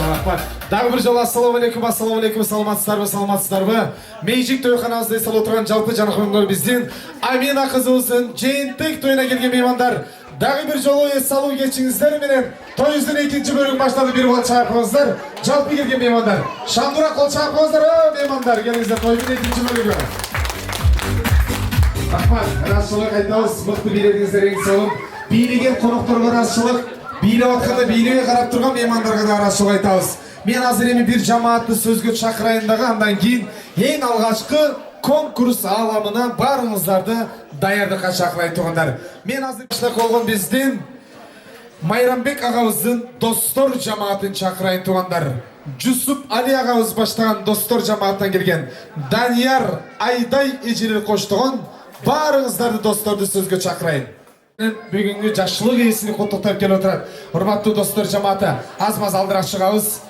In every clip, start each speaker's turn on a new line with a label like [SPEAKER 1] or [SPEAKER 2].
[SPEAKER 1] рахмат. Дагы бир жолу ассаламу алейкум, саламатсыздарбы? Мейжик тойханасында эсел отурган жалпы жанакөңгөр биздин Амина кызыбыздын жээнтек тоюна келген меймандар. Дагы бир жолу эс алуу кечиңиздер менен тоюбуздун экинчи бөлүгүн баштады. Бир кол чайкаңыздар, жалпы келген меймандар. Шаңдура кол чайкаңыздар, меймандар, келиңиздер тоюбуздун экинчи бөлүгү. Рахмат, ыраазычылык айтабыз, мыкты бийледиңиздер, эң сонун. Бийлеген конокторго ыраазычылык, бийлеп атканда бийлебей карап турган меймандарга да ыраазычылык айтабыз. Мен азыр эми бир жамаатты сөзгө чакырайын дагы, андан кийин эң алгачкы конкурс ааламына баарыңыздарды даярдыкка чакырайын туугандар. Мен азыр баштап болгон биздин Майрамбек агабыздын достор жамаатын чакырайын туугандар. Жусуп Али агабыз баштаган достор жамааттан келген Данияр Айдай эжелер коштогон баарыңыздарды досторду сөзгө чакырайын. Бүгүнкү жашылык ээсин куттуктап келип отурат. Урматтуу достор жамааты, аз-маз алдыраак чыгабыз.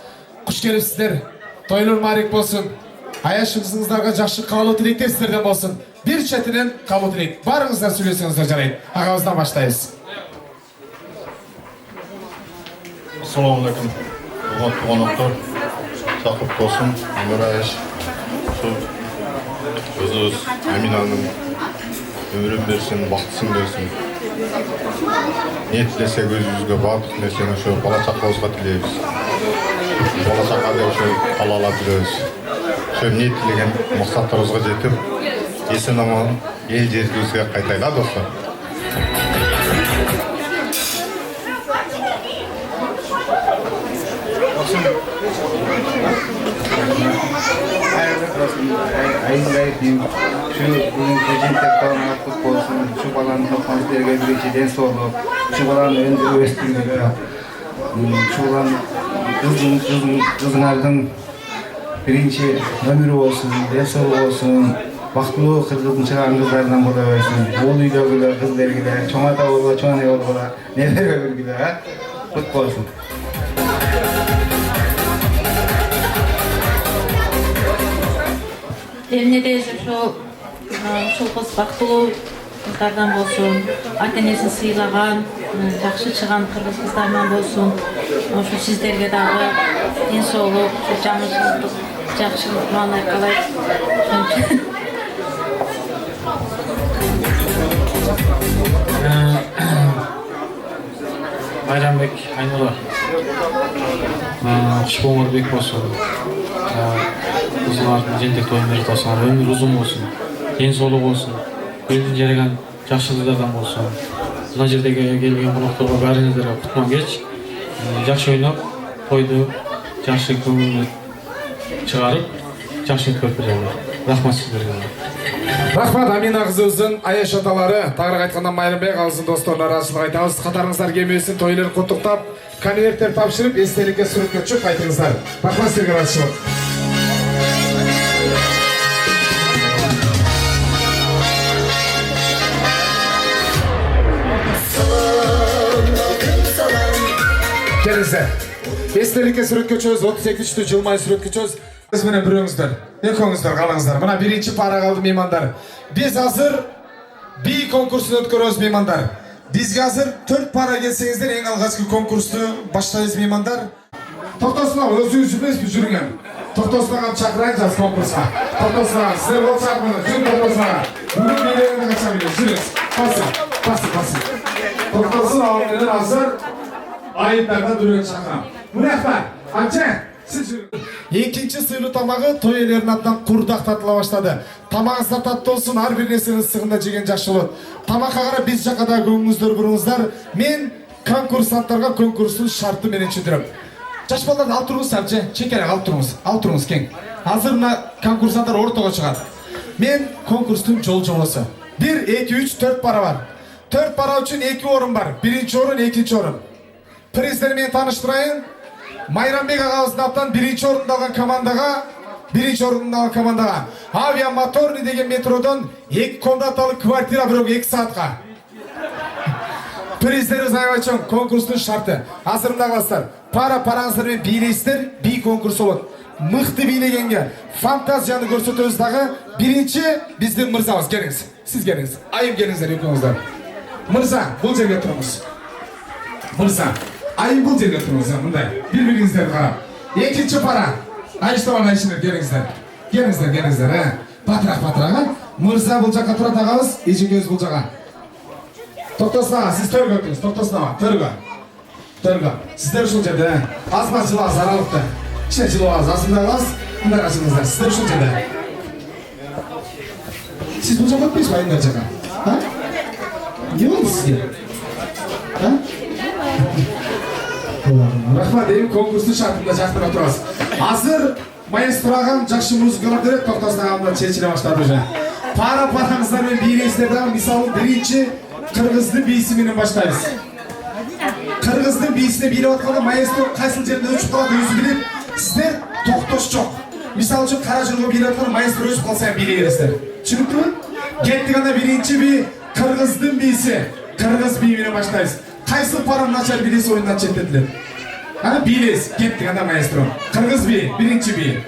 [SPEAKER 1] Куш келипсиздер. Тойлор марик болсун. Аяшыңыздарга жакшы каалоо тилектер сиздерден болсун. Бир четинен каалоо тилек. Баарыңыздар сүйлөсөңүздөр жарайт. Агабыздан баштайбыз.
[SPEAKER 2] Assalamu alaikum. Konuklar, takip olsun. Аяш. Özümüz Amina'nın ömrün versin, baqtısın versin. Niyetlesek özümüzge bardıq neseni şu bala çaqağızға tileybiz. Bala çaqağızға şu alala biliriz. Şu niyetlеген maqsadlarımızға жетіп, esen aman el жерімізге қайтайла достар.
[SPEAKER 3] Ayınlaydım. Şu bugün prezidentek tanımaklık olsun. Şu balanın toplantı gerçekten soğuk. Şu balanın önde östürmeli. Şu balanın kızınardın birinci ömrü olsun, desol olsun. Baktılığı kızın çıkan kızlardan burada versin. Bol uyda kızlar gider. Çoğata olma, çoğana olma. Neler ömür gider. Kutlu olsun.
[SPEAKER 4] Эмне десем, ошол кыз бактылуу кыздардан болсун, ата-энесин сыйлаган, жакшы чыган кыргыз кыздарынан болсун. Ошо сиздерге дагы ден соолук, жамычылык, жакшылыктан айкалайт.
[SPEAKER 5] Майрамбек Айнура, кушкоңор бек болсун. Кызлардын жентек тоюн жасасыңар, өмүр узун болсун, ден соолук болсун, элдин жараган жакшылыктардан болсун. Мына жердеги келген конокторго баарыңыздарга кутман кеч, жакшы ойноп, тойду жакшы көңүлдү чыгарып, жакшы өткөрүп береңиздер. Рахмат сиздерге.
[SPEAKER 1] Рахмат Амина кызыбыздын аяш аталары, тагыраак айтканда Майрамбек агабыздын досторуна ыраазычылык айтабыз. Катарыңыздар келбесин, тойлорун куттуктап, конверттер тапшырып, эстеликке сүрөткө чыгып кайтыңыздар. Рахмат силерге ыраазычылык. Келіңіздер. Эстеликке сүрөткө чыгабыз, 32-чү жылмай сүрөткө чыгабыз. Сиз менен бирөөңүздөр, экөөңүздөр калыңыздар. Мына биринчи пара калды меймандар. Биз азыр би конкурсун өткөрөбүз меймандар. Бизге азыр 4 пара келсеңиздер, эң алгачкы конкурсту баштайбыз меймандар. Токтосуңар, өзүңүз жүрбөйсүзбү жүрүңөр. Токтосуңар чакырайын жаз конкурска. Токтосуңар, сиздер болсаңыз, жүрүң токтосуңар. Бүгүн бийлегенде кача билет, жүрүңүз. Пасы. Токтосун алдынан азыр айыптардан бирөө чакырам. Мынаяктар, анча сиз жүрүңүз. Экинчи сыйлуу тамагы той ээлеринин атынан курдак татыла баштады. Тамагыңыздар таттуу болсун, ар бир нерсени ысыгында жеген жакшы болот. Тамакка карап биз жака да көңүңүздөр буруңуздар. Мен конкурсанттарга конкурстун шарты менен түшүндүрөм. Жаш балдарды алып туруңуздар, чекерек алып туруңуз кең. Азыр мына конкурсанттар ортого чыгат. Мен конкурстун жол-жобосу. 1, 2, 3, 4 пара бар. 4 пара үчүн 2 орун бар. Биринчи орун, экинчи орун. Приздер менен тааныштырайын. Майрамбек агабыздын атынан биринчи орунду алган командага Авиа Моторный деген метродон 2 комнаталы квартира бирок 2 саатка. Приздерибиз аябай конкурстун шарты. Азыр мындай кыласыздар. Параңыздар менен бийлейсиздер, би конкурс болот. Мыкты бийлегенге фантазияны көрсөтөбүз дагы. Биринчи биздин мырзабыз, келиңиз. Сиз келиңиз. Айым келиңиздер экөөңүздөр. Мырза, бул жерге туруңуз. Мырза, айым бул жерге туруңуз, мындай. Бири-бириңиздерди карап. Ekінші para. Айыштабан айшыныр, келіңіздер. Келіңіздер, Батырақ, Мырза бұл жаққа тұрат ағамыз, ежекөз бұл жаққа. Тоқтасын аға, сіз төргі өттіңіз, тоқтасын аға, төргі. Сіздер үшін жерде, азма жылағыз аралықты. Кішне жылағыз, асында қалас, мұндар ашыңыздар, сіздер үшін жерде. Сіз бұл жаққа өтпейсіз ба, айындар жаққа? Не болды сізге? Рахмат, деймін, конкурстың шартында жақтыра тұрасыз. Азыр маэстро ағам жақшы музыкалар дерек, тоқтасын ағамдар чечіле баштады уже. Параңыздармен бейресіздерді, мысалы бірінші қырғыздың бейсіменен баштаймыз. Қырғыздың бейсіне бейлеп атқанда маэстро қайсыл жерінде өшіп қалады өзі біледі. Сіздер тоқтос жоқ. Мысалы үшін қара жылғы бейлеп атқанда маэстро өшіп қалса бейле бересіздер. Түсінікті ме? Кеттік анда бірінші бей қырғыздың бейсі. Қырғыз бейменен баштаймыз. Қайсыл парам начар билес ойыннан четтетіледі. Билес, кеттік анда маэстро. Қырғыз бей, бірінші бей.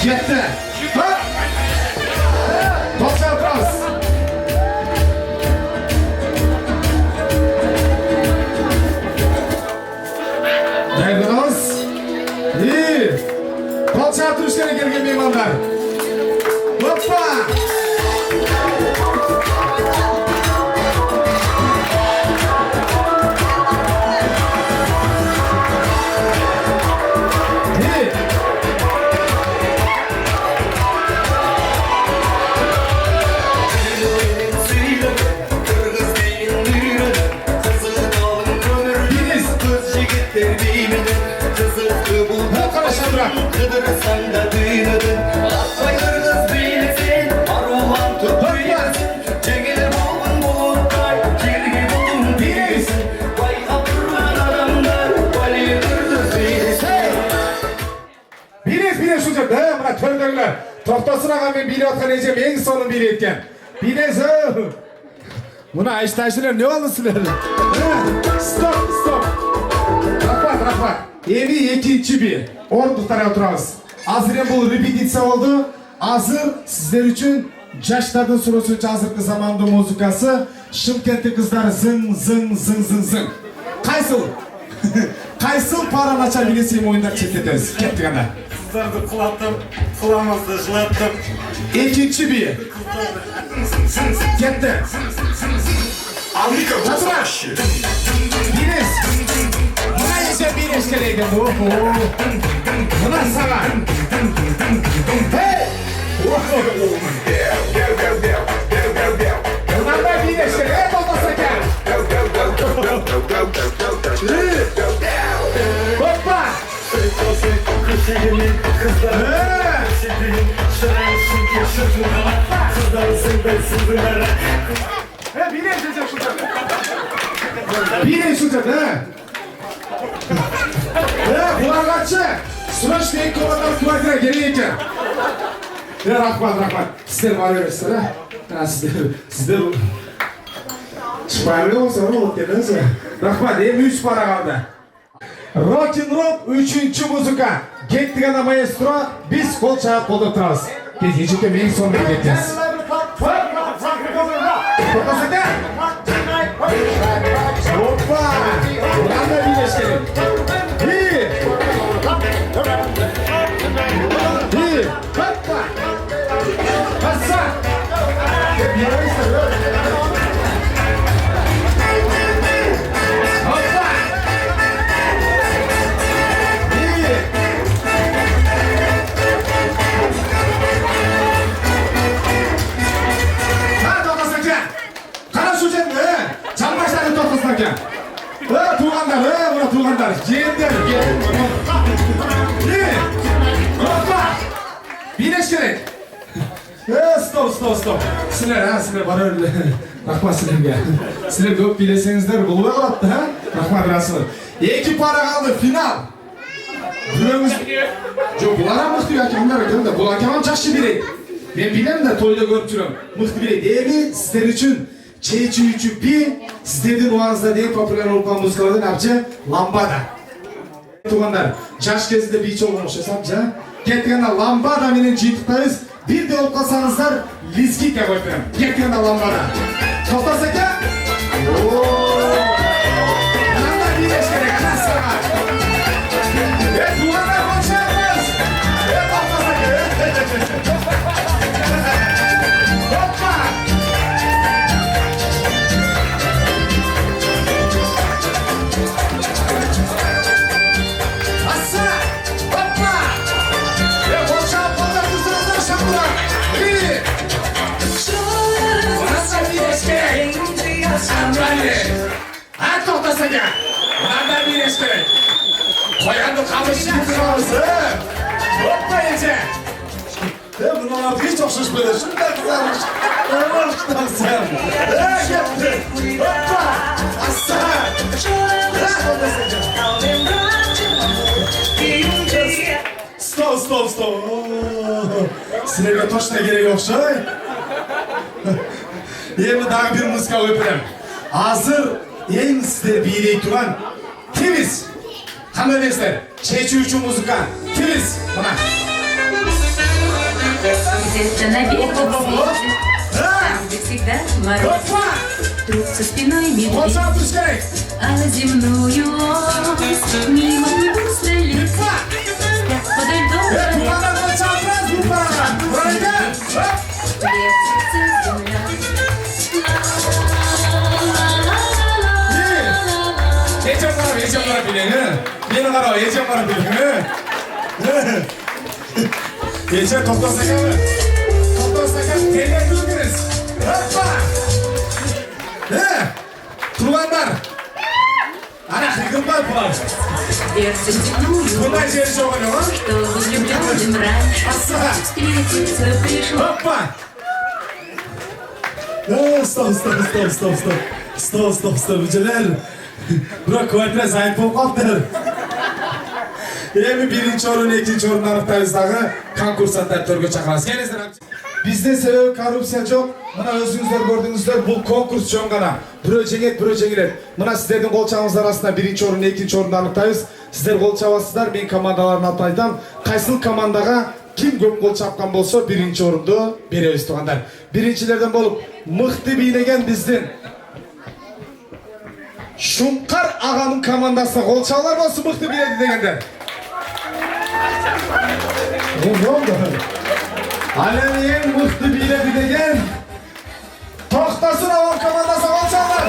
[SPEAKER 1] Кетті. Тоқша отырамыз. Дайындығыз. Тоқша тұрышкені келген меймандар. Опа! Тоқтасын ағамен билеп атқан ежем ең соңын билеп еткен. Билесі! Мұна айшытайшылар не олды сілер? Стоп! Рахмат. Еме екінші бей. Орындықтарға отырамыз. Азырен бұл репетиция oldu. Азыр сіздер үшін жаштардың сұрысы үшін азырқы заманды музыкасы Шымкентті қыздары зың. Қайсыл пара начар билесем ойындар четтетеміз. Кеттік анда.
[SPEAKER 6] Қыздарды құлаттым, құламызды жылаттым.
[SPEAKER 1] Екінші бей. Кетті. Жатыра. Билес. Мұна есе билес келеген. Мұна саған. Мұнанда билес келеген. Болмаса кәл. Опа.
[SPEAKER 6] Кüşeğimin kızları Küşeğimin şırayısın ki şırtmığa Kızları senden sızdılara
[SPEAKER 1] Bileyim şurada. Kulağaçı. Sıraç değil kovadan kulağına geri eker. Rahmat. Sizler var öylesine. Sizler çıparlı olsa ne olup dediniz ya. Rahmat, 3 para kaldı. Rock'n'roll 3. muzika. Kettik ana maestro, biz kol çağıp kolda oturarız. Biz ecikte en sonunda gideceğiz. Fotoğrafı Hoppa! Buradan da birleştirin. Bir! Hoppa! Passa! Bir yere istiyor. Hoppa! Bir! Hadi olmasın. Kara şu cebde. Çalmaçların toplasın ki. Tuğanlar, ciğerler. Hoppa! Birleş gerek. Stop. Sizler var öyle. Rahmat sizlerge. Sizler köp bilesenizler buluğa kalattı ha? Rahmat Rasul. 2 para kaldı final. Durumuz... Jo, bulara mıhtı ya ki bunlar ödüm de. Bular keman çakşı biri. Ben bilem de toyda görüp durum. Mıhtı biri değil mi? Sizler için Çeçi üçü bir, sizlerden oğanızda değil popüler olup muzikalardan yapacak Lambada. Tuğanlar, jaş kezdide bir olmuş hesapca. Kettikanda Lambada menen jıytıktayız. Bir de olup kalsanızlar Liskik yapayım. Kettikanda Lambada. To'xtas aka. Qanday bilish kerak qasama. Bularga qo'shamiz. To'xtas aka. Hoppa. Assa. Hoppa. Qo'sham qo'llar tuzinglar shamlar. Ha to'xtas aka. Qanday bilish kerak? Qo'yandi qamish qilamiz. Hoppa echa. Bunlar hiç o'xshashmaydi. Shunday qilamiz. O'xshashsan. Gapni. Hoppa. Assa. Stop. Sizlarga toshna kerak o'xshay. Endi daha bir muzika o'piram. Hozir eng sizlar biylay turgan temiz. Qanday deysizlar? Chechuvchi muzika. Temiz. Mana.
[SPEAKER 7] Всегда мороз, друг со спиной медведь,
[SPEAKER 1] Qo'sham turish kerak.
[SPEAKER 7] а земную ось мимо быстро летит, как подо льдом
[SPEAKER 1] Qanday qo'sham turasiz bu paraga? Buraga.
[SPEAKER 7] летится земля.
[SPEAKER 1] Echam qarab biling. Meni qarab, echam qarab biling. Echam to'xtas akami. To'xtas aka, tengak yurginiz. Hoppa. Turganlar. Ana hikmat bor.
[SPEAKER 7] Сердце земную,
[SPEAKER 1] Bunday yer yo'q edi,
[SPEAKER 7] что влюбленным раньше
[SPEAKER 1] Assa.
[SPEAKER 7] встретиться пришло.
[SPEAKER 1] Hoppa. Stop. Bichalar. Biroq kvartira zaif bo'lib qoldi. Endi birinchi o'rin, ikkinchi o'rinni aniqlaydagi konkursantlar to'rga chaqiramiz. Kelingizlar. Bizda sebab korrupsiya yo'q. Mana o'zingizlar ko'rdingizlar, bu konkurs jo'ngana. Biri jengiladi. Mana sizlarning qo'lchag'ingiz orasidan birinchi o'rinni, ikkinchi o'rinni aniqlaymiz. Sizlar qo'l chabasizlar, men komandalarni ataydim. Qaysi komandaga kim ko'p qo'l chapgan bo'lsa, birinchi o'rinni beramiz tuganlar. Birinchilardan bo'lib, mixti biylagan bizning Şunqar ağanın komandasına qo'l chaqlar bo'lsa, mixti biladi deganlar. Ne oldu? Alamiyen mixti biladi degan. To'xtasin avam komandasına qo'l chaqlar.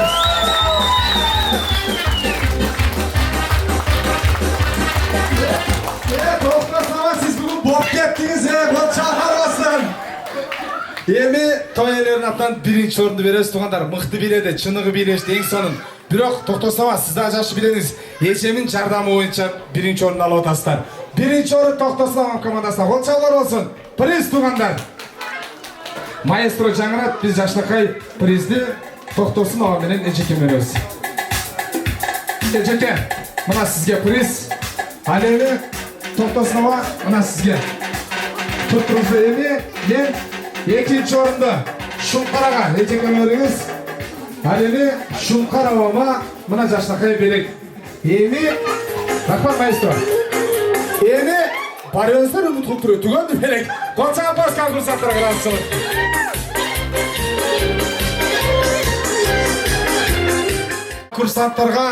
[SPEAKER 1] To'xtasama, siz bugun bop ketdingiz, qo'l chaqarmasin. Emi to'ylarning atdan birinchi o'rinni berasiz tuganlar. Mixti biladi, chinig'i bilashdi eng sonin. Biroq to'xtasama, sizlar yaxshi biladingiz. Yechemin yordami bo'yicha birinchi o'rinni olib o'tasizlar. Birinchi o'rin to'xtasam komandasiga qo'l chaqlar olsin. Priz tuganlar. Maestro Jangrat biz Jashnaqay prizni to'xtasin bilan Ejekka beramiz. Ejekka, mana sizga priz. Haleni to'xtasin mana sizga. Tutturuzu emi, men ikkinchi o'rinda Shunqaraga Ejekka beringiz. Haleni Shunqar avama mana Jashnaqay berek. Emi rahmat maestro. Emi baryo'zlar umid qilib turibdi. Tugandi berek. Qancha bosh konkursantlarga rasm. Kursantlarga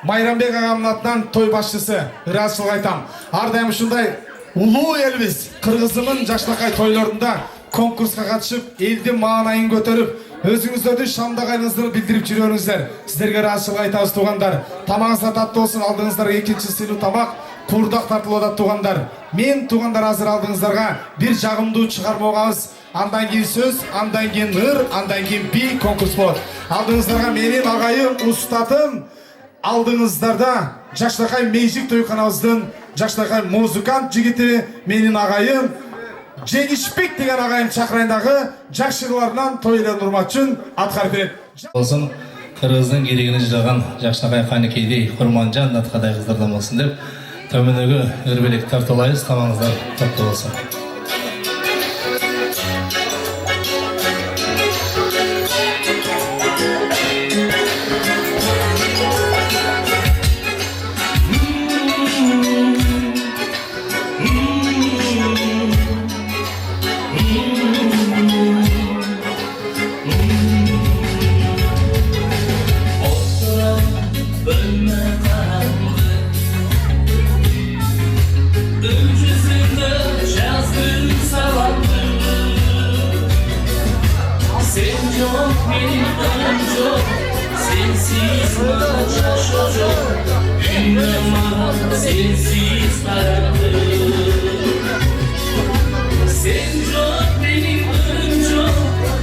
[SPEAKER 1] Mayranbek ağamın atынан toy başçısı razışılık aytam. Ardayım şunday ulu elbis Kırgızımın Jashnaqay toylarında konkurska katışıp eldi mağanayın götürüp özünüzlerді шамдағайыңыздарды білдіріп жүріңіздер. Сіздерге разышылық айтамыз туғандар. Тамағыңыздар татты болсын, алдыңыздар екінші сыйлы тамақ, қуырдақ тартылуда туғандар. Мен туғандар азыр алдыңыздарға бір жағымды шығармауғамыз. Андан кейін сөз, андан кейін ыр, андан кейін би конкурс болады. Алдыңыздарға менен ағайым, ұстатым, алдыңыздарда Jashnaqay мейжик тойханабыздың Jashnaqay музыкант жігіті менен ағайым Жеңішбек деген ағайым шақырайындағы жақшыларынан тойларын ұрмат үшін атқарып береді.
[SPEAKER 8] Болсын, Қырғыздың керегіне жыраған Jashnaqay Қанекейдей Құрманжан атқадай қыздардан болсын деп, төменігі өрбелек тартылайыз, тамаңыздар татты болсын.
[SPEAKER 9] benim önce sensiz bana şaşacak dünyama sensiz karanlık sen çok benim önce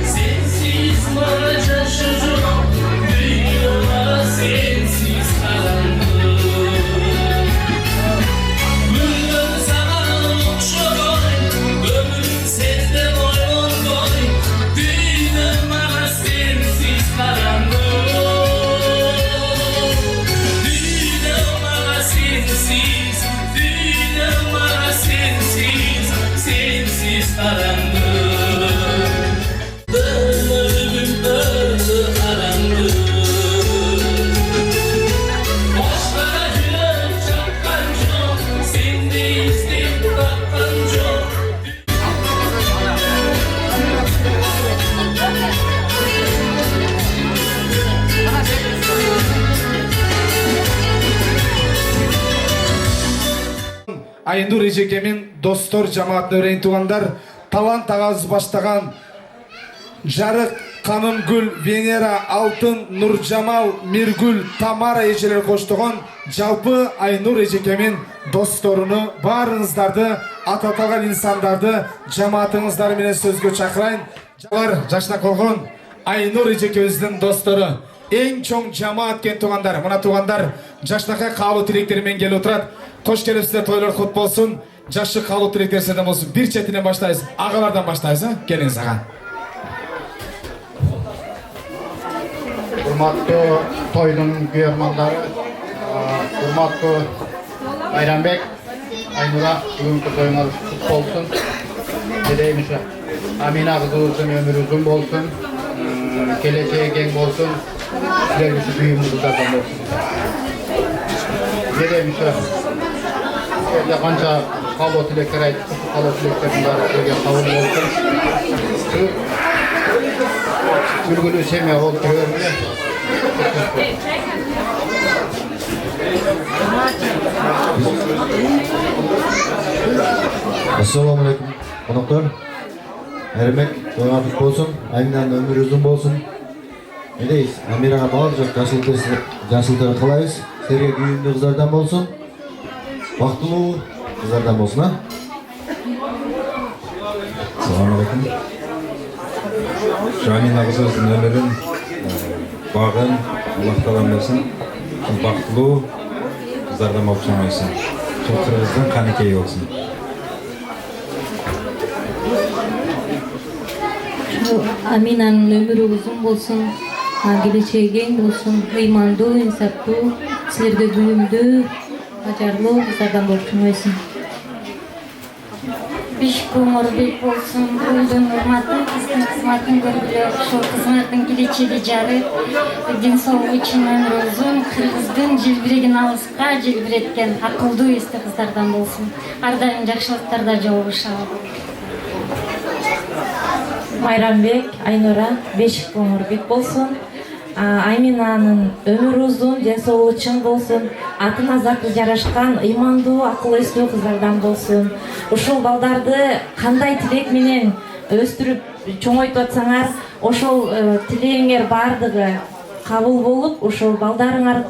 [SPEAKER 9] sensiz bana şaşacak dünyama sensiz karanlık Gülüm sana okşaray ömrüm sende boyun boy dünyama sensiz karanlık dünyama sensiz sensiz karanlık ölümüm öldü karanlık Başlara gülüm çakkan çok sende izleyip bakkan çok
[SPEAKER 1] Айнур эжекемин достор жамаатына өрейин туугандар талант агабыз баштаган Жарык, Канымгүл, Венера, Алтын, Нуржамал, Миргүл, Тамара эжелер коштогон жалпы Айнур эжекемин досторуну баарыңыздарды аты аталган инсандарды жамаатыңыздар менен сөзгө чакырайын. Жалар жашына колгон Айнур эжекебиздин достору эң чоң жамаат кен туугандар. Мына туугандар жашнакай каалуу тилектери менен келип отурат. Кош келипсиздер, тойлор кут болсун. Жашы каалуу тилектер сиздерден болсун. Бир четинен баштайбыз. Агалардан баштайбыз, келиңиз ага.
[SPEAKER 2] Урматтуу тойдун күйөрмандары, урматтуу Байрамбек, Айнура, бүгүнкү тоюңуз кут болсун. Дилейм ушу Амина кызыбыздын өмүрү узун болсун, келечеги кең болсун, силерге ушу бүйүмүңүздардан болсун. Дилейм ушу эле канча каалоо тилектер айттык, каалоо тилектердин баары силерге кабыл болсун. Үлгүлүү семья болуп тура бермеле.
[SPEAKER 10] Assalamu alaikum. Konoktор. Эрмек, тоюңа кут болсун. Айнанын өмүрү узун болсун. Элейбиз, Амирага баардык жакшылыктарды каалайбыз. Силерге күйүүндүү кыздардан болсун. Бактылуу кыздардан болсун, а? Assalamu alaikum. Амина кызыбыздын өмүрүн, багын Аллах таалам берсин. Бактылуу кыздардан болуп чоңойсун. Чоң кыргыздын канекеyi болсун.
[SPEAKER 11] Аминанын өмүрү узун болсун, келечеги кең болсун, ыймандуу, инсаптуу, силерге күнүмдүү, ажарлуу кыздардан болуп чоңойсун.
[SPEAKER 12] Бешик Омарбек болсун, өзүнүн урматы, биздин кызматын көргүлө, ошол кызматтын келечеги жарык, ден соолугу үчүн өмүрү узун, кыргыздын желбиреген алыска желбиреткен акылдуу эсте кыздардан болсун. Ар дайым жакшылыктарда жолугушалы.
[SPEAKER 11] Майрамбек, Айнура, Бешик Омарбек болсун. Аминанын өмүрү узун, ден соолугу чың болсун. Атына заты жарашкан, ыймандуу, акыл эстүү кыздардан болсун. Ушул балдарды кандай тилек менен өстүрүп чоңойтуп атсаңар, ошол тилегиңер баардыгы кабыл болуп, ошол балдарыңар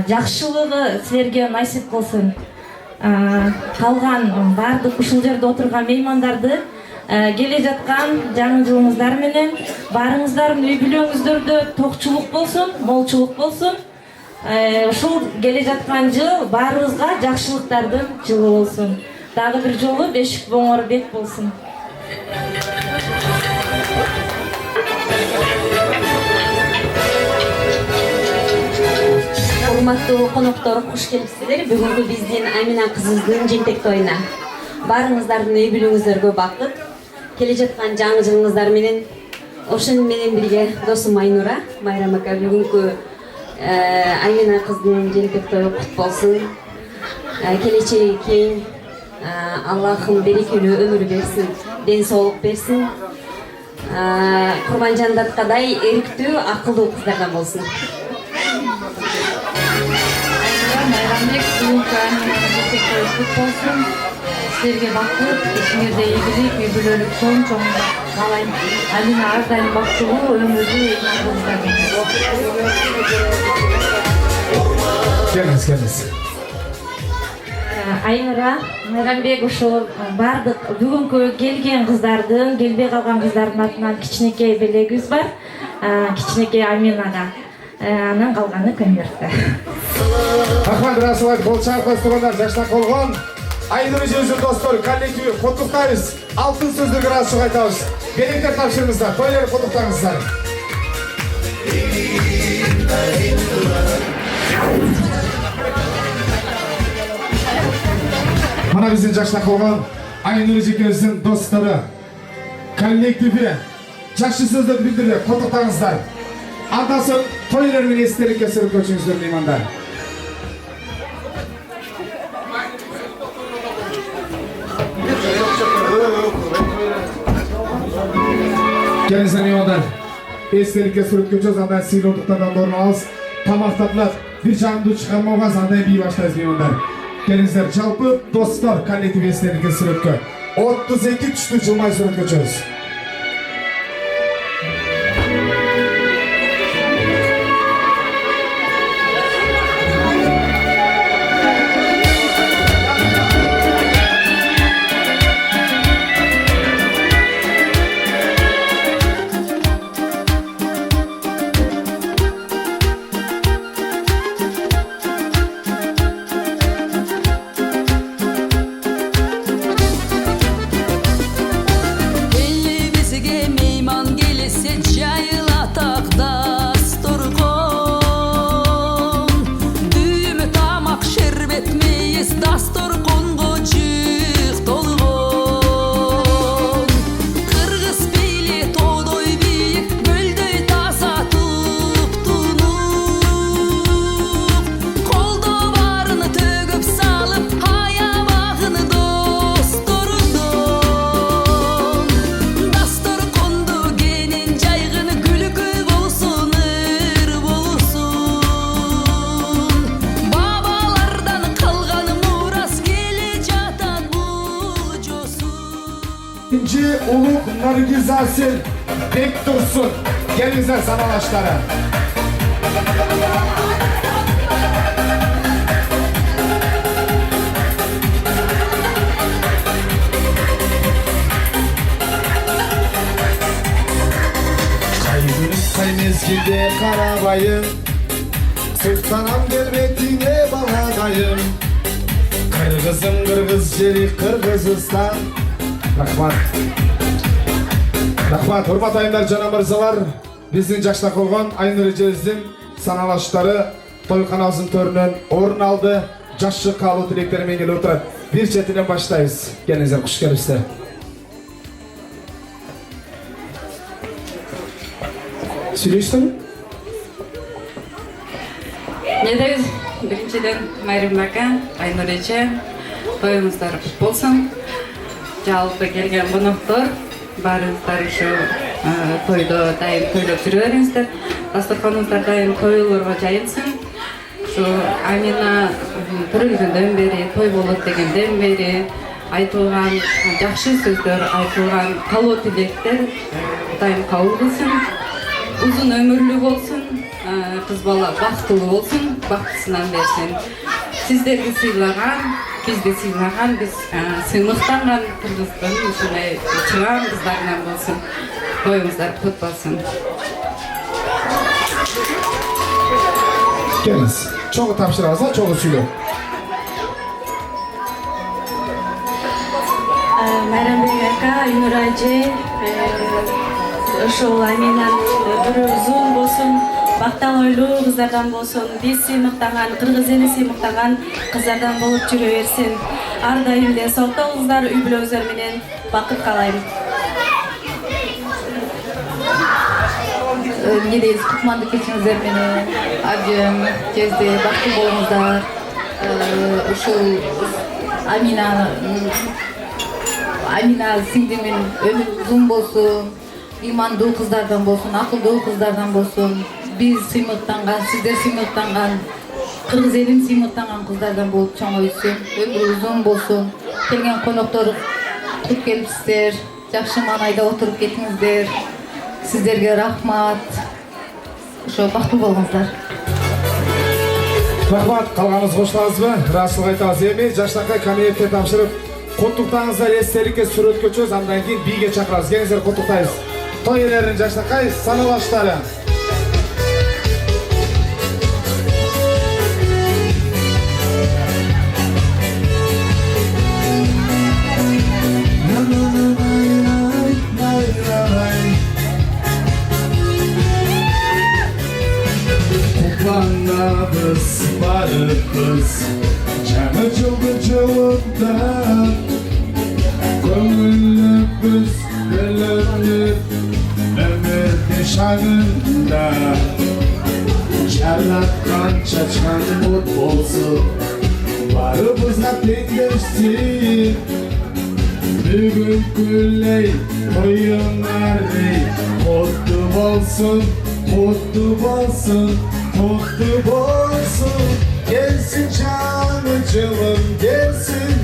[SPEAKER 11] жакшылыгы силерге насип болсун. Калган баардык ушул жерде отурган меймандарды келе жаткан жаңы жылыңыздар менен баарыңыздардын үй бүлөңүздөрдө токчулук болсун, молчулук болсун. Ушул келе жаткан жыл баарыбызга жакшылыктардын жылы болсун. Дагы бир жолу Бешик Омарбек болсун.
[SPEAKER 13] Урматтуу коноктор, куш келипсиздер. Бүгүнкү биздин Амина кызыбыздын жентек тоюна. Баарыңыздардын үй бүлөңүздөргө бакыт. Келе жаткан жаңы жылыңыздар менен ошон менен бирге досум Айнура, Майрам ака бүгүнкү Амина кыздын жентек тою кут болсун. Келечеги кең, Аллахым берекелүү өмүр берсин, ден соолук берсин. Курманжандаткадай эрктүү, акылдуу кыздардан болсун.
[SPEAKER 12] Майрамбек бүгүнкү Амина жентек тою кут болсун.
[SPEAKER 4] Силерге бақыт, ишиңерде ийгилик, үй бүлөлүк чоң каалайм. Амина ар дайым бактылуу, өмүрдү
[SPEAKER 1] Келіңіз.
[SPEAKER 11] Айнура, Майрамбек ушул бардык бүгүнкү келген кыздардын, келбей калган кыздардын атынан кичинекей белегибиз бар. Кичинекей Аминага. Анан калганы конвертте.
[SPEAKER 1] Рахмат, расылайт, бол чаркы стугандар, жаштан колгон. Айнура жезір достор, коллективи құттықтайыз. Алтын сөздерге расыл айтабыз. Белектер тапшырыңыздар, тойлар құттықтаңыздар. Мана біздің жаштан колгон Айнура жекеміздің достары, коллективи жақсы сөздерді білдіріп құттықтаңыздар. Андасын тойлар мен естелікке сүріп көшіңіздер меймандар. Келіңіздер меймандар, естелікке сүріп көшіңіз, андай сыйлықтардан орын алыз, тамақтатылады, бір жанды шығармауға андай бей баштайыз меймандар. Келіңіздер, жалпы достар коллектив естелікке сүріпкі 32 түшті жылмай сүріп көшіңіз. Uluk Nargizasıl Bek Dursun. Gelinize sanalaşları. Kay mezgilde karabayım, sırtlanam gelmetine baladayım. Kırgızım kırgız jeri Kırgızistan. Rahmat. Rahmat, hurmat ayınдар жана мырзалар. Биздин жашта колгон Айнура эжебиздин саналаштары тойканабыздын төрүнөн орун алды. Жашы калуу тилектери менен келип отурат. Бир четинен баштайбыз. Келиңиздер, куш келипсиздер. Сүйлөйсүңбү?
[SPEAKER 14] Недебиз биринчиден Майрим ака, Айнура эже, тоюңуздар болсун. Жалпы келген коноктор баарыңыздар ушу тойдо дайым тойлоп жүрө бериңиздер. Дасторконуңуздар дайым тойлорго жайылсын. Ушу Амина төрөлгөндөн бери, той болот дегенден бери айтылган жакшы сөздөр, айтылган калоо тилектер дайым кабыл кылсын. Узун өмүрлүү болсун, кыз бала бактылуу болсун, бактысынан берсин. Сиздерди сыйлаган, бизди сыйлаган, биз сыймыктанган кыргыздын ушундай чыган кыздарынан болсун. Тоюңуздар кут болсун.
[SPEAKER 1] Келиңиз. Чогуу тапшырабыз, чогуу сүйлөп.
[SPEAKER 4] Майрамбек ака, Айнура эже, ошол Аминанын өмүрү узун болсун, бакталойлуу кыздардан болсун, биз сыймыктанган, кыргыз эли сыймыктанган кыздардан болуп жүрө берсин. Ар дайым эле соктолуңуздар, үй бүлөңүздөр менен бакыт каалайм.
[SPEAKER 14] Недейиз кутмандык кечиңиздер менен, абдем кезде бактылуу болуңуздар. Ушул Амина сиңди менен өмүр узун болсун, имандуу кыздардан болсун, акылдуу кыздардан болсун. Биз сыймыктанган, сиздер сыймыктанган, кыргыз элин сыймыктанган кыздардан болуп чоңойсун, өмүрү узун болсун. келген коноктор кут келипсиздер, жакшы маанайда отуруп кеттиңиздер. Сиздерге рахмат. Ошо бактылуу болуңуздар.
[SPEAKER 1] Рахмат, калганыңыз коштуңузбу? Ыраазычылык айтабыз. Эми жаштакай комитетке тапшырып, куттуктаңыздар, эстеликке сүрөткөчөбүз, андан кийин бийге чакырабыз. Келиңиздер, куттуктайбыз. Той ээлерин жаштакай саналаштары.
[SPEAKER 6] Kutlanabız, barıbız, canı çılgın çılgından. Gönüllübüz, gönüllüb, ömür nişanında. Jarlatkan çaçkan mut olsun, barıbızga tengleşsin. Bugün gülley, koyunları, kutlu olsun, kutlu olsun. Mutlu olsun, gelsin canıcılım gelsin,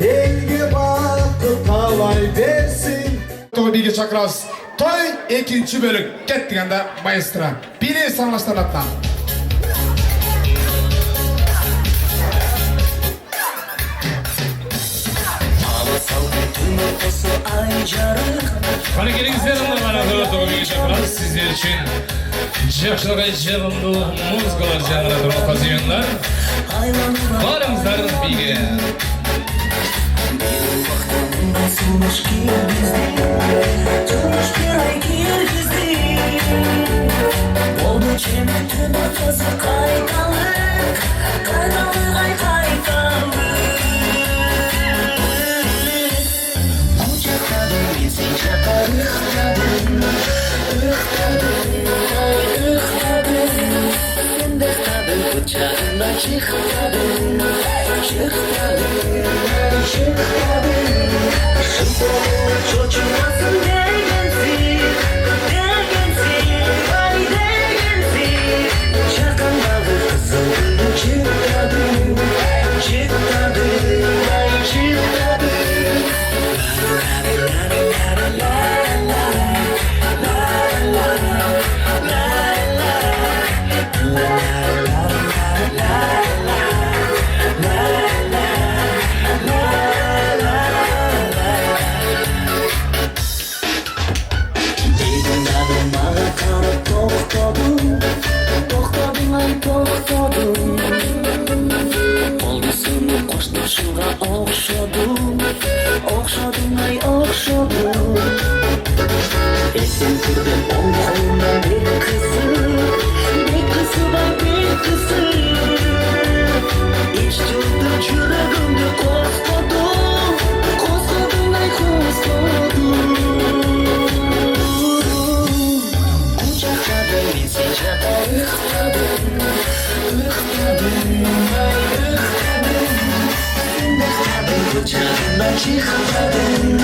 [SPEAKER 6] elge bakıp talay versin.
[SPEAKER 1] Toy biyge çakırabız. Toy 2. bölük. Kettik anda maestra. Biri sanlaştan atla.
[SPEAKER 5] Bana gelingizler bana toy biyge çakırabız sizler için. Жакшылыгы жыгымдуу музыкалар жанына турган казыйындар. Барыңыздар биге.
[SPEAKER 9] Çıkmadım, çocuğmasın degensin, vay degensin. Çakındalı kızıl gülü çıkmadım, vay çıkmadım. Okşadın ay okşadın. Esin kurdum on kolumdan bir kızı var bir kızı. İç tuttu yüreğimde koskadın ay koskadın. Kucakladın bir sıcakta ıhtadın ay ıhtadın. Bıçağından çıkmadın,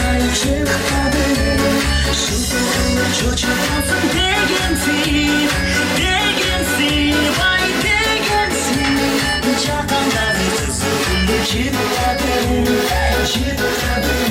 [SPEAKER 9] ay çıkmadın. Şıldırımda çocuğumsun degensin, vay degensin. Bıçağından kızıl gülü çıkmadın, ay çıkmadın.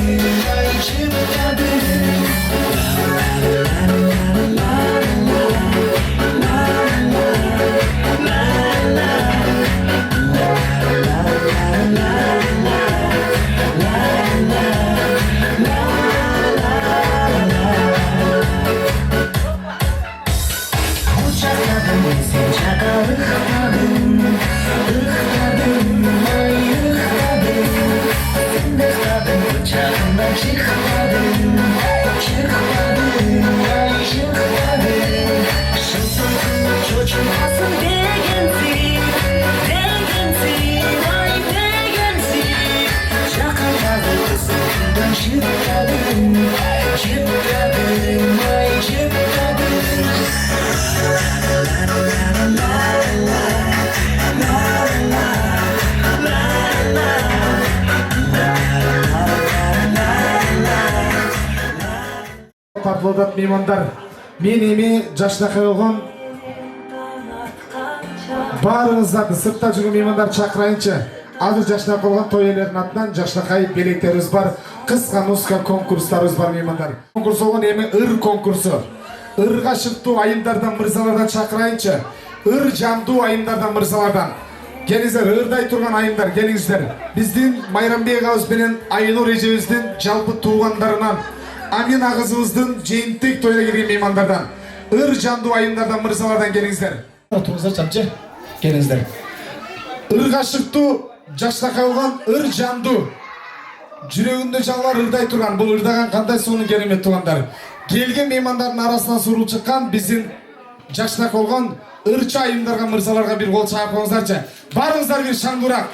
[SPEAKER 1] Тартылдап меймандар, мен эми жаштакай болгон баарыңыздарды сыртта жүргөн меймандар чакырайынчы. Азыр жашнап калган той ээлеринин атынан жашнакай белектерибиз бар, кыска музыка конкурстарыбыз бар меймандар. Конкурс болгон эми ыр конкурсу. Ырга шыктуу айымдардан мырзалардан чакырайынчы. Ыр жандуу айымдардан мырзалардан. Келиңиздер, ырдай турган айымдар, келиңиздер. Биздин Майрамбек агабыз менен Айнур эжебиздин жалпы туугандарынан, Амина кызыбыздын жыйынтык тойга келген меймандардан, ыр жандуу айымдардан мырзалардан келиңиздер. Отуруңуздар чапчы. Келиңиздер. Ырга шыктуу жашнакай болгон ыр жандуу. Жүрөгүндө жаңылар ырдай турган, бул ырдаган кандай сонун керемет туугандар. Келген меймандардын арасынан сурулуп чыккан биздин жашнак болгон ырчы айымдарга мырзаларга бир кол чаап коюңуздарчы. Барыңыздар бир шаңдурак.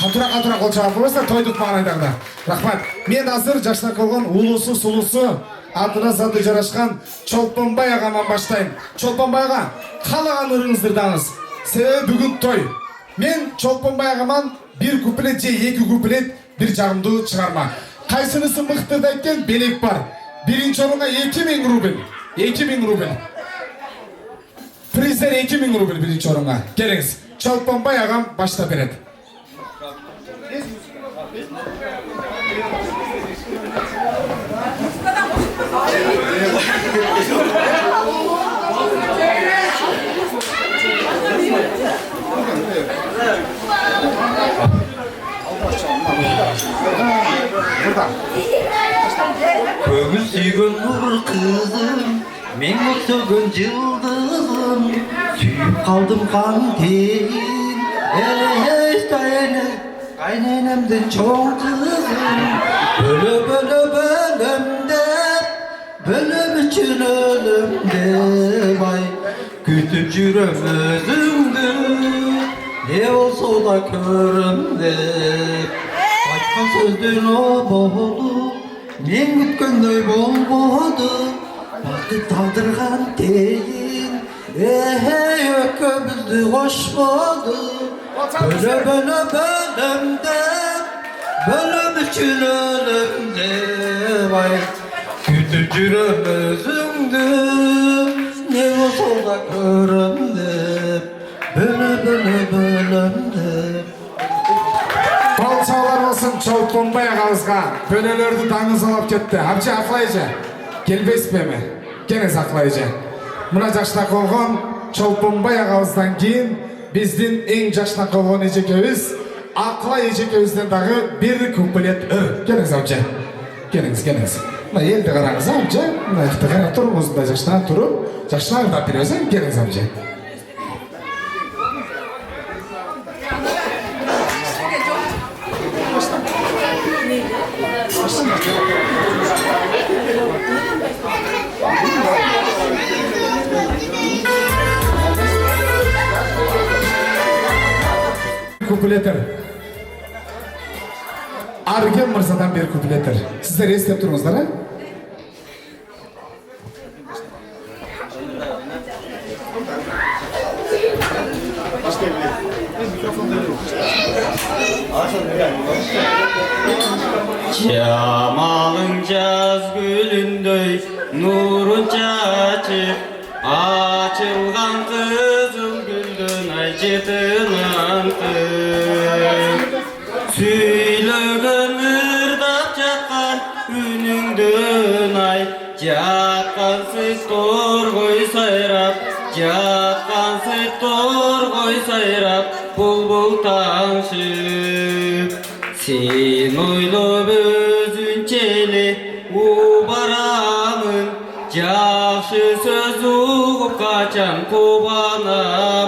[SPEAKER 1] Катура кол чаап коюңуздар, той тутмаган айдагыда. Рахмат. Мен азыр жашнак болгон улусу сулусу атына заты жарашкан Чолпонбай агаман баштайм. Чолпонбай ага, каалаган ырыңызды ырдаңыз. Себеби бүгүн той. Мен Чолпонбай агаман бир куплет же эки куплет бир жагымдуу чыгарма. Кайсынысы мыкты да экен белек бар. Биринчи орунга 2000 рубль. 2000 рубль. Приздер 2000 рубль биринчи орунга. Келиңиз. Чолпонбай агам баштап берет.
[SPEAKER 9] Көңіл сүйген нұр қызым, мен көктеген жылдызым, сүйіп қалдым қантейін, қайненемдің чоң қызым, бөліп үшін өлімде бай, күтіп жүрем өзіңді, не болса да көрімде, айтқан сөзден о болды, мен күткендөй болбоду, бақыт алдырған тейін, өкөбүздү кошподу, бөлөм үчүн өлөмдө бай, күтүп жүрөм өзүңдү, не болсо да көрөм деп, бөлөмдө.
[SPEAKER 1] Кол чабалар болсын Чолпонбай агабызга. Бөлөлөрдү даңызалап кетти. Абчы Акылайжы, келбейсизби эми? Келиңиз Акылайжы. Мына жашнак болгон Чолпонбай агабыздан кийин биздин эң жашнак болгон эжекебиз Акылай эжекебизден дагы бир куплет ыр. Келиңиз абчы. Келиңиз. Мына элди караңыз абчы. Мына элди карап туруңуз, мына жашнак туруп, жашнак ырдап беребиз. Келиңиз абчы. Kupuletir. Argen Mırzadan bir kupuletir. Sizler estep durunuzlar ha?
[SPEAKER 15] Çamalın caz gülündöy nurun çaçıp açılgan kızıl güldün ay cıtınan kız Süylögün ırdap çakkan ününgdün ay Jakkan sıktor koy sayrap Jakkan sıktor koy sayrap Bul tanışıp Sen oylop özünçeli ubaramın Жақшы сөз уғып қачан қубанамын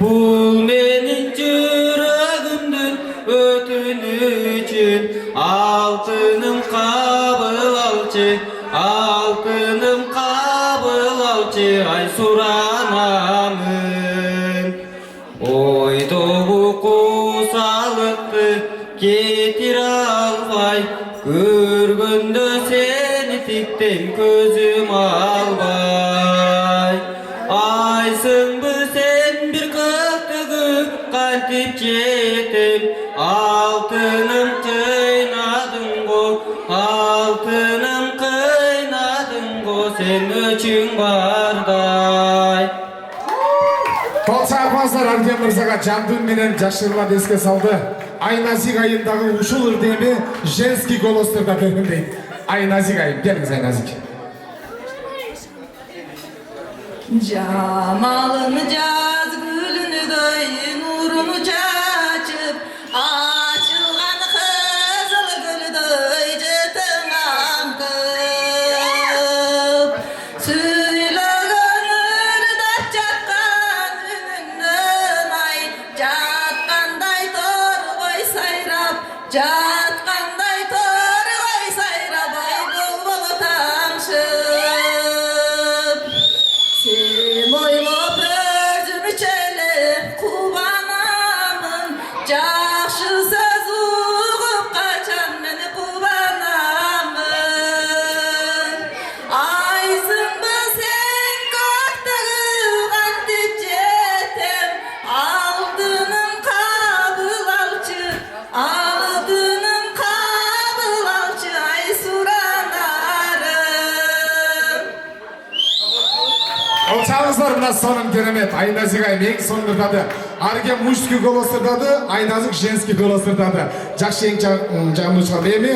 [SPEAKER 15] Бұл менің жүрегімдің өтінішін Алтыным қабыл алшы ай сұранамын Ойдығы қосалықты кетір албай Көргенде сені тиктен көзім албай Айсың сен бір көктігі қантип жетім Алтыным қайнадың го сен өчің бардай
[SPEAKER 1] Kol çarpmazlar Çapkınızlar Argen Mırzaga Candun menen Жакшырларды эске салды. Айназик айындагы ушул ырдеми женский голосторда берилдейт. Айназик айым, келиңиз Айназик.
[SPEAKER 16] Jamalını caz gülünü döy nurunu çaçıp açılgan kızıl gülü döy jetin ankıp Süylögön ırdat jatkan үнүңдөн ay Jatkanday torgoy sayrap Jatkanday torgoy sayrap Ay bulbulu tamşıp Sen oylop özünü çelip kubanamın Жақшы söz uğup kaçan meni kubanamın Ayzındı sen korktuğun tücetem Aldının kabul alçı Aldının kabul alçı Ay suranarım
[SPEAKER 1] Алчаңыздар мына сонун керемет. Айназик айым эң соңун ырдады. Арген мужский голос ырдады, Айназик женский голос ырдады. Жакшы эң жагымдуу чыгар эми.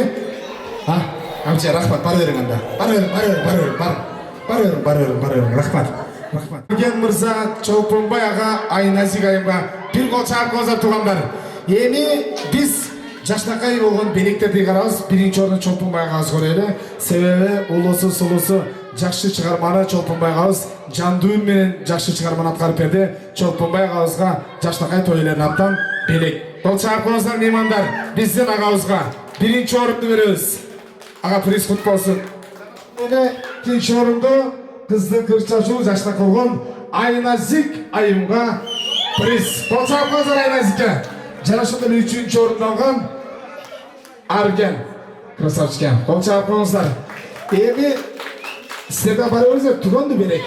[SPEAKER 1] Амча рахмат, бара бериң анда. Бара бериң. Рахмат. Арген мырза, Чолпонбай ага, Айназик айымга бир кол чаап коңуздар туугандар. Эми биз жашнакай болгон белектерди карабыз. Биринчи орунду Чолпонбай агабыз көрөлү. Себеби улусу сулусу жакшы чыгарманы Чолпонбай агабыз жандуу үн менен жакшы чыгарманы аткарып берди. Чолпонбай агабызга жашнакай той элерин аттан белек. Кол чаап коңуздар меймандар. Биздин агабызга биринчи орунду беребиз. Ага приз кут болсун. Экинчи орунду кыздын кырчачуу жашнак болгон Айназик айымга приз. Кол чаап коңуздар Айназикке. Жана ошондой эле үчүнчү орунду алган Арген красавчикке. Кол чаап коңуздар. Эми сіздерде бар өзі түгенді берек.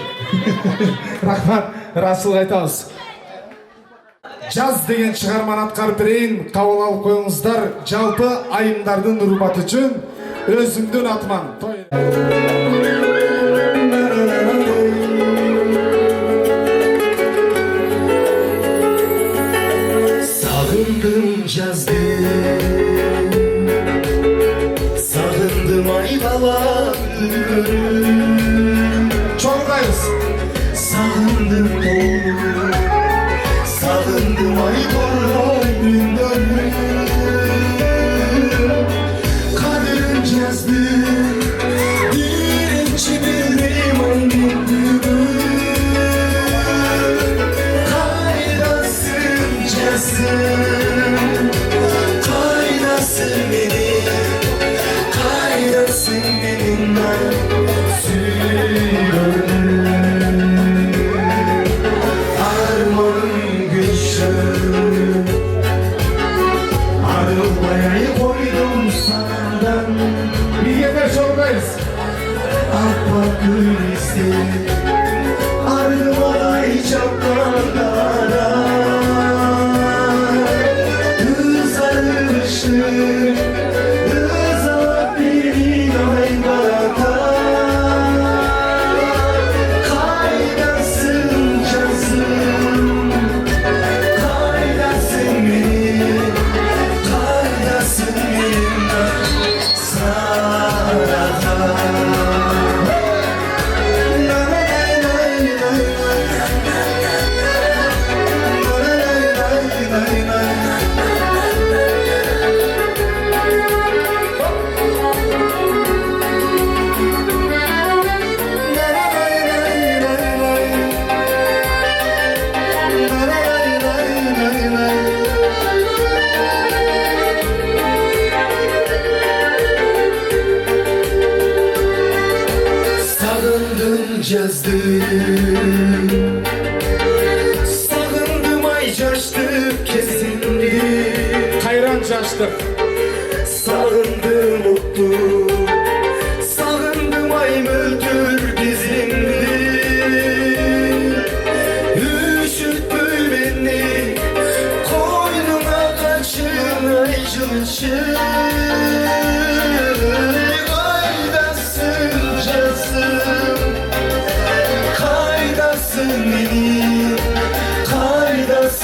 [SPEAKER 1] Рахмат, расыл айтамыз. Жаз деген шығарманы аткарып берейин, кабыл алып коюңуздар. Жалпы айымдардын урматы үчүн өзүмдүн атыман.
[SPEAKER 6] Sağındım жазды, sağındım ayvala
[SPEAKER 1] Çoğundayız.
[SPEAKER 6] Sağındım doğru, sağındım ay doğru gündörü Kaderin yazdı, birinci bildiğim ayının günü Kaydasın cazım, kaydasın beni Kaydasın benimle Armanın gülşen Arılmayayı koydum sanadan
[SPEAKER 1] Bir yeter çoğundayız.
[SPEAKER 6] Akbak gül iste Arılmalay çapkanlara Hızarışır Hızalak bir aybarata Kaydasın cazım Kaydasın beni Kaydasın benimle Sarata Sağındım yazdım Sağındım ay caştık kesindi
[SPEAKER 1] Kayran caştık
[SPEAKER 6] Sağındım mutlu Sağındım ay müldür bizimdi Üşütmü beni Koynuna kaçın ay cılçın Kaydasın cazım Kaydasın beni Kaydasın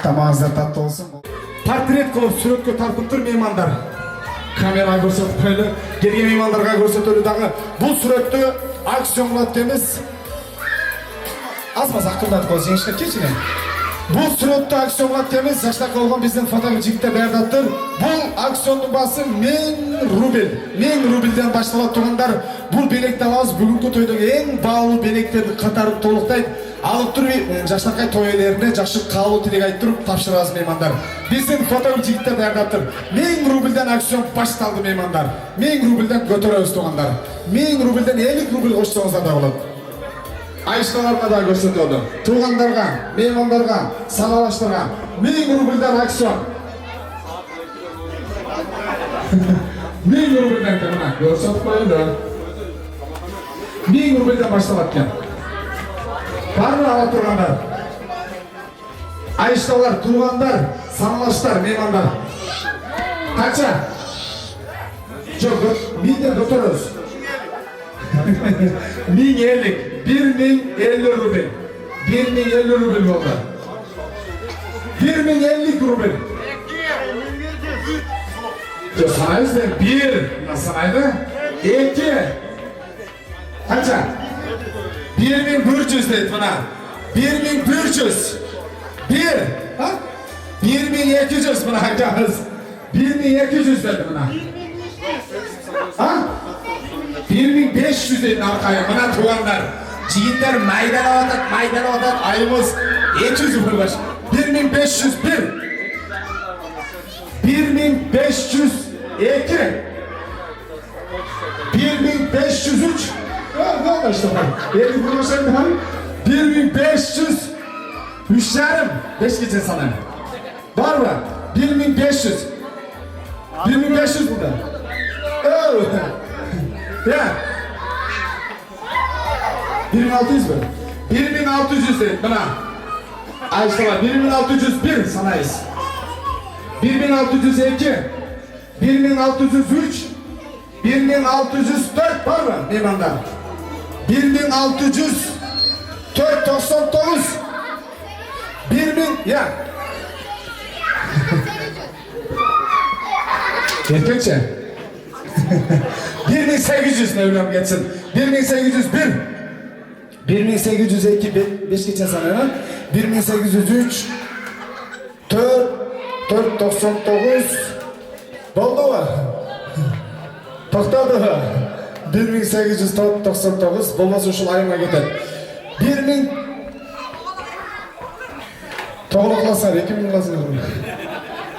[SPEAKER 1] Тамағыңыздар татты болсын. Портрет қылып суретке тартып тұр меймандар. Камераға көрсетіп қойлы, келген меймандарға көрсетілі дағы. Бұл суретті акцион қылады деміз. Аз-маз ақылдатып қол, жеңішке кешіне. Бұл суретті акцион қылады деміз. Жаштаққа болған біздің фотограф жігіттер бәрдаттыр. Бұл акционның басы 1000 рубль. 1000 рубльден башталады тұрғандар. Бұл белекті алабыз. Бүгінгі тойдың ең бағалы белектерді қатарын толықтайды. Алып тұрып, жаштақай той иелеріне жақсы қалу тілек айтып тапсырасыз меймандар. Біздің фотограф жігіттер бәрдаттыр. 1000 рубльден акцион башталды меймандар. 1000 рубльден көтереміз тұрғандар. 1000 рубльден 50 рубль қоштыңыздар да болады. Айшыларға да көрсетілді. Туғандарға, меймандарға, саналаштарға 1000 рубльден акцион. 1000 рубльден кіміне көрсетіп қойылды. 1000 рубльден башталады кен. Барлы ала тұрғандар. Айшылар, туғандар, саналаштар, меймандар. Қанша? Жоқ, 1000ден көтереміз. 1050. 1050 рубль. 1050 рубль болды. 1050 рубль. Жоқ, санайыз ден. 1. Санайды. 2. Қанша? 1400 дейді мұна. 1400. 1. 1200 мұна қаншамыз. 1200 дейді мұна. 1500 дейді арқайы. Мұна туғандар. Жиіндер майдан ауатады. Айымыз 200 рубль баш. 1501. 1502. 1503. Ne işte bak. 50 kuruşa bir 1500. 3 yarım. 5 gece sana. Var mı? 1500. 1500 burada. Ya. 1600 mü? 1600 değil bana. Ayşe 1601 sanayız. 1602. 1603. 1604 var mı meymandan? 1604 99. 1000 ya. Erkekçe. 1800 ne öyle geçsin. 1801. 1802 5 geçen sana. 1803 499 oldu mu? Toxtadı mı? 1899 bolmasa uşul ayıma ketedi. 1000 to'g'ri qilasizlar, 2000 qilasizlar.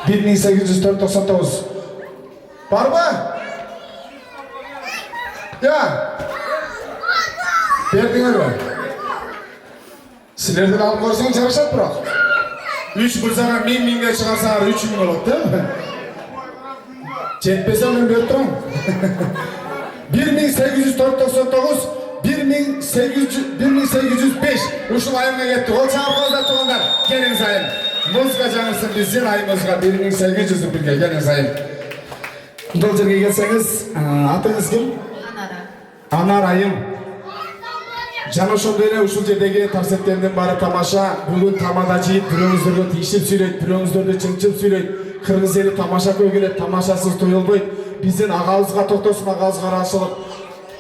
[SPEAKER 1] 1899 bormi? Ya. Berdinglarmi? Sizlardan olib ko'rsang charashadi biroq. 3 bo'lsa 1000 ga chiqarsalar 3000 bo'ladi-da. Jetpesem ben berib turaman. 1899 1805 uşul ayımga ketdi. O çağırqozda turgandar. Keliniz ayım. Muzika жаңырсын бізден айымызға 1800 рубльге келіңіз айым. Бұл жерге келсеңіз, атыңыз кім? Анар айым. Жана ошондой эле ушул жердеги тарсеттердин баары тамаша. Бүгүн тамада жийип, бирөөңүздөргө тийишип сүйлөйт, бирөөңүздөрдү чыңчып сүйлөйт. Кыргыз эли тамаша көргүлөт, тамашасыз той болбойт. Биздин агабызга токтосун, агабызга ыраачылык.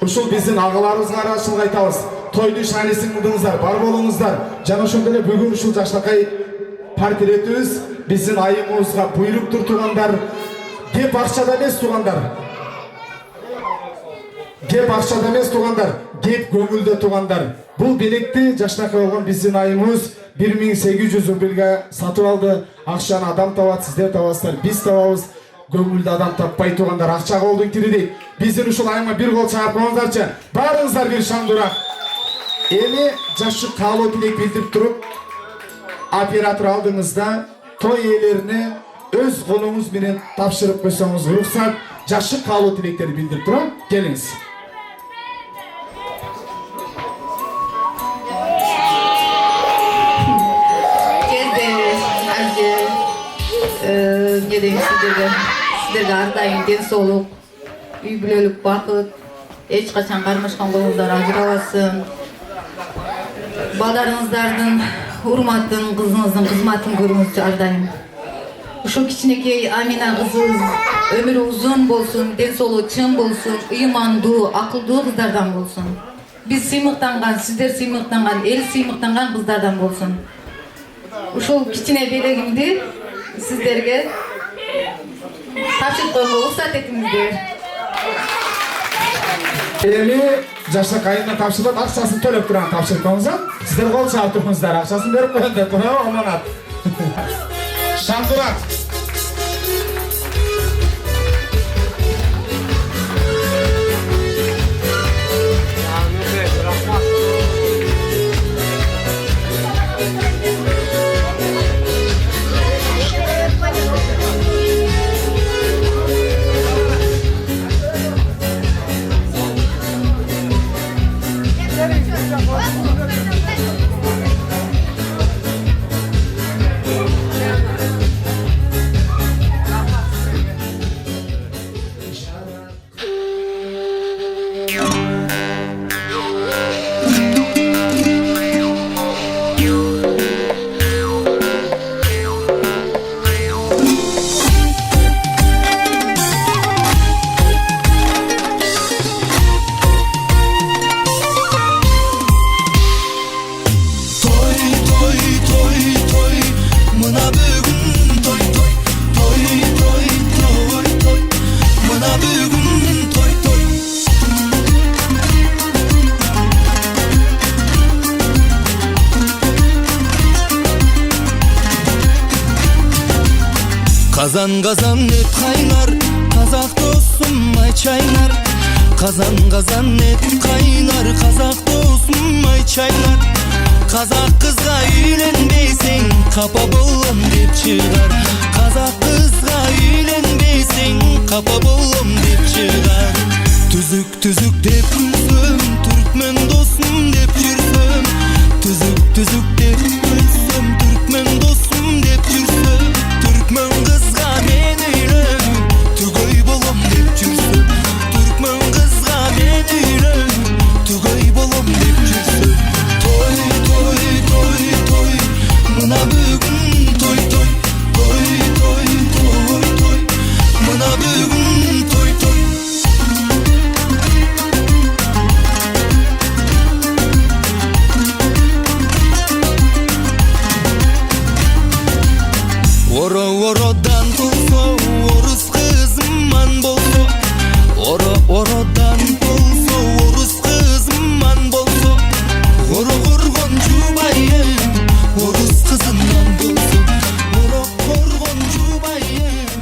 [SPEAKER 1] Ушул биздин агаларыбызга ыраачылык айтабыз. Тойду шаанесин кылдыңыздар, бар болуңуздар. Жана ошондой эле бүгүн ушул жаштакай портретибиз биздин айымыбызга буйруп тургандар. Кеп акчада эмес тугандар. Кеп акчада эмес тугандар, кеп көңүлдө тугандар. Бул белекти жаштакай болгон биздин айымыбыз 1800 рубльге сатып алды. Акчаны адам табат, сиздер табасыздар, биз табабыз. Көңүлдө адам таппай тугандар, акча колдун кири дейт. Биздин ушул айыма бир кол чаап коюңуздарчы. Баарыңыздар бир шаңдурак. Эми жакшы каалоо тилек билдирип туруп, оператор алдыңызда той ээлерине өз колуңуз менен тапшырып койсоңуз уруксат. Жакшы каалоо тилектерди билдирип турам. Келиңиз.
[SPEAKER 14] Не дейм сіздерге ардайым денсаулық, үй бүлөлүк бакыт, эч качан кармашкан колуңуздар ажырабасын. Балдарыңыздардын урматтын кызыңыздын кызматын көрүңүз ар дайым. Ушул кичинекей Амина кызыбыз өмүрү узун болсун, ден соолугу чың болсун, ыймандуу, акылдуу кыздардан болсун. Биз сыймыктанган, сиздер сыймыктанган, эл сыймыктанган кыздардан болсун. Ушул кичине белегимди сиздерге тапшырып коюнга уруксат этиңиздер.
[SPEAKER 1] Эми жаштык айына тапшырып акчасын төлөп турган тапшырып сиздер кол чаап тургуңуздар, акчасын берип коёюн туурабы, аманат. Шандурат.
[SPEAKER 17] Kazan kazan et kaynar, kazak dostum ay çaynar. Kazan kazan et kaynar, kazak dostum ay çaynar. Kazak kızga үйленбейсең, kapa bolom dep çıgar. Kazak kızga үйленбейсең, kapa bolom dep çıgar. Tüzük tüzük dep gülsüm, Türkmen dostum dep жүrsüm. Tüzük tüzük dep gülsüm, Türkmen dostum dep жүrsüm. Türkmen kızga men öylüm, tügöy bolom dep жүrsüm. Türkmen kızga men öylüm, tügöy bolom dep жүrsüm. Toy toy toy toy, mına bugün toy toy. Toy toy toy toy, mına bugün toy toy. Oro-orodan bolso, orus kızımman bolso. Oro-orodan bolso, orus kızımman bolso. Oro-orgon jubayım, orus kızımman bolso. Oro-orgon jubayım,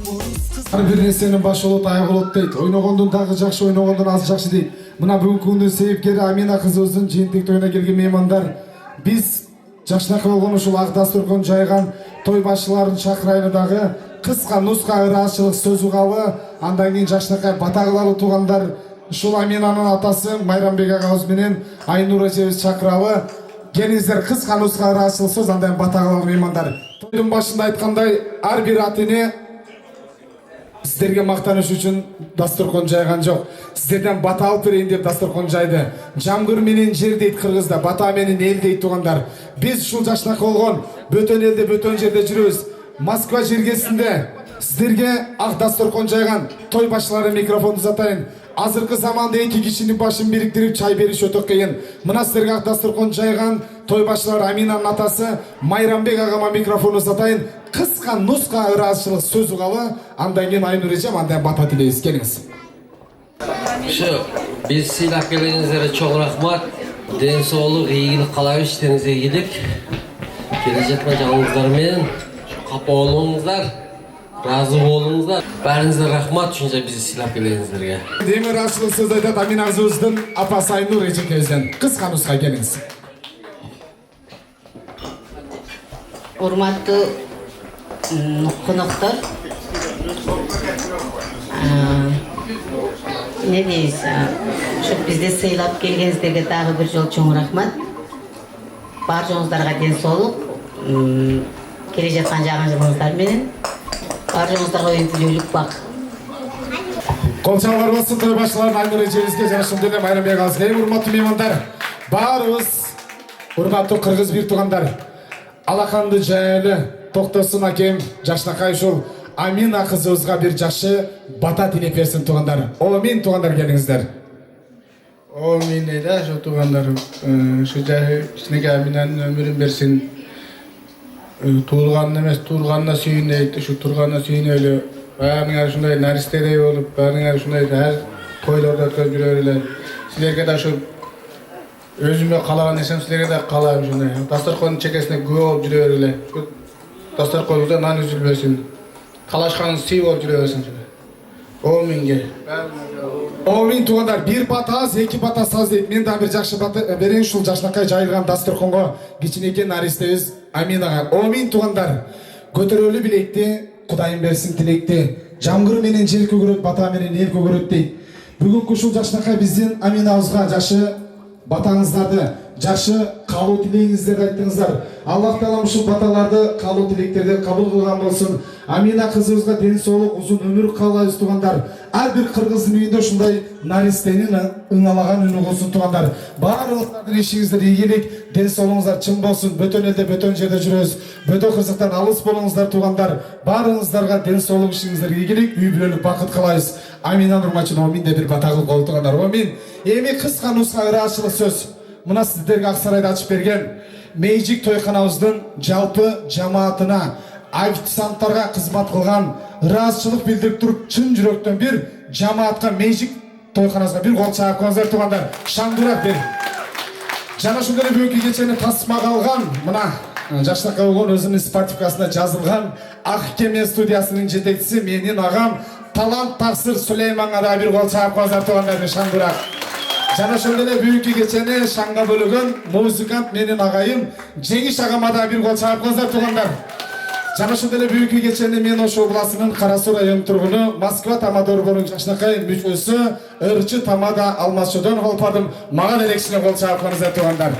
[SPEAKER 17] orus kızımman.
[SPEAKER 1] Ар бир нерсенин башы болот, аяк болот дейт. Ойногондун дагы жакшы, ойногондун аз жакшы дейт. Мына бүгүнкү күндүн себепкери Амина кызыбыздын жыйынтык тойуна келген меймандар. Биз жашнакы болгон ушул ак дастуркан жайган той башчыларын чакырайлы дагы кыска нуска ыраазычылык сөз угалы, андан кийин жашнакай бата кылалы туугандар. Ушул Аминанын атасы Майрамбек агабыз менен Айнура эжебиз чакыралы. Келиңиздер, кыска нуска ыраазычылык сөз, андан бата кылалы меймандар. Тойдун башында айткандай, ар бир ата эне сиздерге мактаныш үчүн дастуркан жайган жок. Сиздерден бата алып берейин деп дастуркан жайды. Жамгыр менен жер дейт кыргызда, бата менен эл дейт туугандар. Биз ушул жашнакы болгон бөтөн элде, бөтөн жерде жүрөбүз. Москва жергесинде сиздерге ак дастуркан жайган той башчылары микрофонду uzatайын. Азыркы заманда эки кишинин башын бириктирип чай бериш өтө кыйын. Мына сиздерге ак дастуркан жайган той башчылары Аминанын атасы Майрамбек агама микрофонду uzatайын. Кыска нуска ыраазычылык сөз угалы, андан кийин Айнур эжем, андан бата тилейбиз. Келиңиз.
[SPEAKER 18] Şu biz silah gelenize çok rahmat. Den soğuk iyiliğini kalayış denize gidip gelecek canınızlar menen kapı olunuzlar, razı olunuzlar. Bärinize rahmat çünkü bizi silah gelenizlerge.
[SPEAKER 1] Demir açılık söz aytat Amina kızыбыздын апасы Айнур эжекебизден. Кыска нуска келиңиz.
[SPEAKER 19] Урматтуу коноктор, не дейсиз, ушу бизди сыйлап келгениңиздерге дагы бир жолу чоң рахмат. Барчаңыздарга ден соолук, келе жаткан жаңы жылыңыздар менен барчаңыздарга үй бүлөлүк бак.
[SPEAKER 1] Кол чалгар болсун той башчыларын Айнур эжебизге жана ошондой эле Майрамбек агабызга. Урматтуу меймандар, баарыбыз урматтуу кыргыз бир туугандар. алаканды жайлы токтосун акем жакшынакай ушул Амина кызыбызга бир жакшы бата тилеп берсин туугандар. Амин туугандар, келиңиздер.
[SPEAKER 3] Амин дейт ошо туугандар. Ушу жай кичинекей Аминанын өмүрүн берсин. Туулганын эмес, турганына сүйүн дейт. Ушу турганына сүйүнөлү. Баарыңар ушундай наристедей болуп, баарыңар ушундай ар тойлорду өткөрүп жүрө бергиле. Силерге да ушу өзүмө каалаган нерсем силерге да каалайм ушундай. Дасторкондун чекесине күбө болуп жүрө бергиле. Дасторконуңузда нан үзүлбөсүн. Калашканыңыз сый болуп жүрө берсин. Аминге.
[SPEAKER 1] Амин туугандар, бир бата аз, эки бата саз дейт. Мен да бир жакшы бата берейин ушул жакшынакай жайылган дасторконго кичинекей наристебиз Аминага. Амин туугандар. Көтөрөлү билекти, Кудайым берсин тилекти. Жамгыр менен жел көгөрөт, бата менен эл көгөрөт дейт. Бүгүнкү ушул жакшынакай биздин Аминабызга жакшы батаңыздарды, жакшы каалоо тилегиңиздерди айттыңыздар. Аллах таалам ушул баталарды, каалоо тилектерди кабыл кылган болсун. Амина кызыбызга ден соолук, узун өмүр каалайбыз туугандар. Ар бир кыргыздын үйүндө ушундай наристенин ыңалаган үнү болсун туугандар. Баарыңыздардын ишиңиздер ийгилик, ден соолугуңуздар чың болсун. Бөтөн элде, бөтөн жерде жүрөбүз. Бөтөн кырсыктан алыс болуңуздар туугандар. Баарыңыздарга ден соолук, ишиңиздер ийгилик, үй бүлөлүк бакыт каалайбыз. Аминанын урматчына амин деп бир бата кылып коелу туугандар. Амин. Эми кыска нуска ыраачылык сөз. Мына сиздерге Ак Сарайда ачып берген Мейжик тойканабыздын жалпы жамаатына, официанттарга кызмат кылган, ыраазычылык билдирип туруп, чын жүрөктөн бир жамаатка Мейжик тойканабызга бир кол чаап коюңуздар туугандар. Шаңдырап бер. Жана ошондой эле бүгүнкү кечени тасмага алган, мына жакшынакай болгон өзүнүн спартификасына жазылган Ак Кеме студиясынын жетекчиси менин агам Талант Таксыр Сулейманга да бир кол чаап коюңуздар туугандар. Шаңдырап. Жана ошондой эле бүгүнкү кечени шаңга бөлөгөн музыкант менин агайым Жеңиш агама да бир кол чаап коюңуздар туугандар. Жана ошондой эле бүгүнкү кечени мен Ош областынын Кара Суу районунун тургуну, Москва Тама Дорборунун жакшынакай мүчөсү Ырчы Тамада Алмаз Чодонов алып бардым. Мага деле кичине кол чаап коюңуздар туугандар.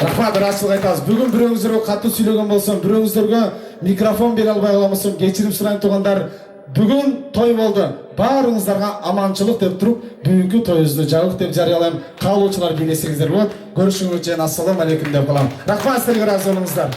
[SPEAKER 1] Рахмат, ыраачылык айтабыз. Бүгүн бирөөңүздөргө катуу сүйлөгөн болсом, бирөөңүздөргө микрофон бере албай каламысың, кечирим сурайм туугандар. Бүгүн той болду. Баарыңыздарга аманчылык деп туруп, бүгүнкү тоюбузду жабык деп жарыялайм. Каалоочулар бийлесеңиздер болот. Көрүшүңүз үчүн ассаламу алейкум деп калам. Рахмат, силерге ыраазы болуңуздар.